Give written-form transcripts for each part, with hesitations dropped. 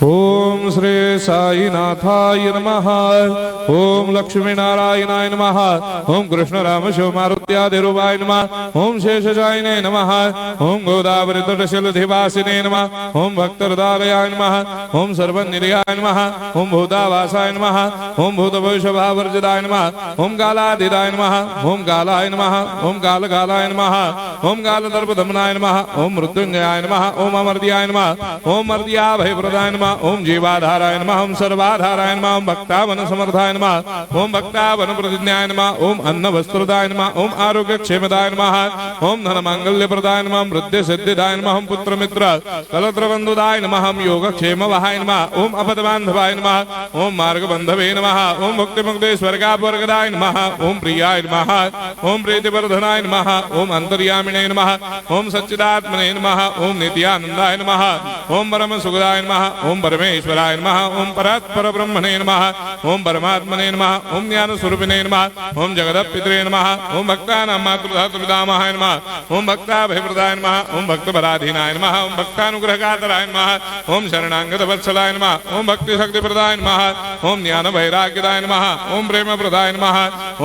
ओम श्री साईनाथाय नमः। ओम लक्ष्मी नारायणाय नमः। ओम कृष्ण राम शिव मारुत्यादिरूपाय नमः। ओम शेषशायिने नमः। ओम गोदावरी तटशिलधिवासिने नमः। ओम भक्तहृदयाय नमः। ओम सर्वनिधयाय नमः। ओम भूतावासाय नमः। ओम भूतभविष्यभावर्जिताय नमः। ओम कालाधीताय नमः। ओम कालाय नमः। ओम कालकालाय नमः। ओम कालदर्पदमनाय नमः। ओम मृत्युंजयाय नमः। ओम अमर्त्याय नमः। ओम मर्त्याभयप्रदाय नमः। ओम जीवाधाराय नमः। ओम सर्वाधाराय नमः। ओम भक्तावन समर्थाय नमः। ओम भक्तावन प्रतिज्ञाय नमः। ओम अन्न वस्त्रदाय नमः। ओम आरोग्य क्षेमदाय नमः। ओम धन मांगल्य प्रदाय नमः। ओम वृद्धि सिद्धिदाय नमः। ओम पुत्र मित्र कलत्र बंधुदाय नमः। ओम योग क्षेम वहाय नमः। ओम अपद बांधवाय नमः। ओम मार्ग बंधवे नमः। ओम भक्ति मुक्ति स्वर्गापवर्गदाय नमः। ओम प्रियाय नमः। ओम प्रीतिवर्धनाय नमः। ओम अंतर्यामिने नमः। ओम सच्चिदात्मने नमः। ओम नित्यानंदाय नमः। ओम परम सुखदाय नमः। ओम परमेश्वराय नमः। ओम परात्पर ब्रह्मणे नमः। ओम परमात्मने नमः। ओम ज्ञान स्वरूपिणे नमः। ओम जगदपितरे नमः। ओम भक्तानां मातृधातुपितामहाय नमः। ओम भक्ताभयप्रदाय नमः। ओम भक्तपराधीनाय नमः। ओम भक्तानुग्रहकातराय नमः। ओम शरणागत वत्सलाय नमः। ओम भक्ति शक्ति प्रदाय नमः। ओम ज्ञान वैराग्यदाय नमः। ओम प्रेम प्रदाय नमः।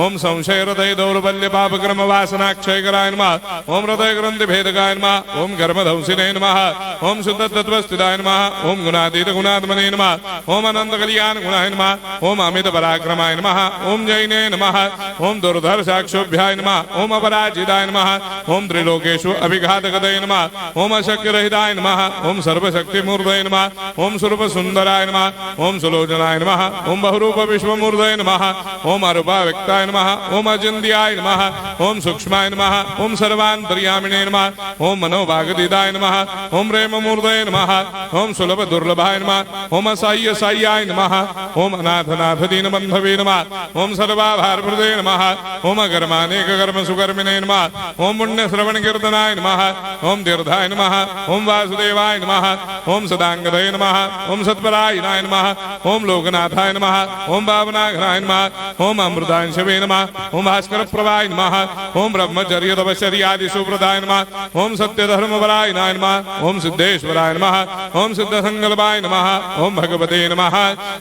ओम संशय हृदय दौर्बल्य पाप कर्म वासना क्षयकराय नमः। ओम हृदय ग्रंथि भेदकाय नमः। ओम कर्मधंसिने नमः। ओम शुद्ध तत्वस्थिताय नमः। ओम गुणातीत गुणात्मने नमः। ओम अनंत कल्याण गुणाय नमः। ओम अमित पराक्रमाय नमः। ओम जैने नमः। ओम दुर्धर्षाक्षोभ्याय नमः। ओम अपराजिताय नमः। ओम त्रिलोकेषु अभिघातगतये नमः। ओम अशक्य रहिताय नमः। ओम सर्वशक्तिमूर्तये नमः। ओम स्वरूप सुंदराय नमः। ओम सुलोचनाय नमः। ओम बहुरूप विश्वमूर्तये नमः। ओम अरूपाव्यक्ताय नमः। ओम अचिन्त्याय नमः। ओम सूक्ष्माय नमः। ओम सर्वान्तर्यामिने नमः। ओम मनोभागदिताय नमः। ओम प्रेममूर्तये नमः। ओम सुलभ दुर्लभाय नमः। ओम असाय्य साय्याय नमः। ओम अनाथनाथ दीनबन्धवे नमः। ओम सर्वाभारप्रदे नमः। ओम अकर्मानेक कर्म सुकर्मिणे नमः। ओम पुण्य श्रवण कीर्तनाय नमः। ओम तीर्थाय नमः। ओम वासुदेवाय नमः। ओम सदांगदये नमः। ओम सत्परायणाय नमः। ओम लोकनाथाय नमः। ओम भावनाघनाय नमः। ओम अमृतांशवे नमः। ओम भास्कर प्रभाय नमः। ओम ब्रह्मचर्य तपश्चर्यादि सुप्रदाय नमः। ओम सत्य धर्मपरायणाय नमः। ओम सिद्धेश्वराय नमः। ओम सिद्ध संकल्पाय नमः। ओम भगवते नमः।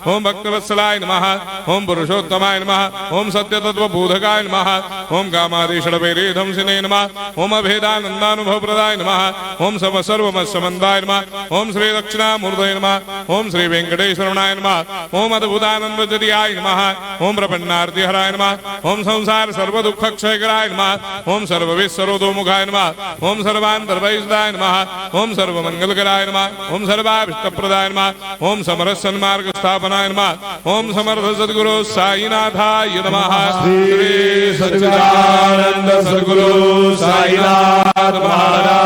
ओम भक्तवत्सलाय नमः। ओम पुरुषोत्तमाय नमः। ओम सत्य तत्व बोधकाय नमः। ओम कामादिषडवैरे धंसिने नमः। ओम अभेदानंदानुभव प्रदाय नमः। ओम सर्वमस्समन्दाय नमः। ओम श्री दक्षिणामूर्तये नमः। ओम श्री वेंकटेश्वरनाय नमः। ओम अद्भुतानंदजदियाय नमः। ओम प्रपन्नार्तिहराय नमः। ओम संसार सर्व दुःख क्षयकराय नमः। ओम सर्वविश्वरोधोमुखाय नमः। ओम सर्वान्तर्वैसदाय नमः। ओम सर्वमंगलकराय नमः। ओम सर्वाभिष्टप्रदाय नमः। ओम समरस सन्मार्ग स्थापनाय नमः। ओम समर्थ सद्गुरु साईनाथाय नमः। श्री सच्चिदानंद सद्गुरु साईनाथ महाराज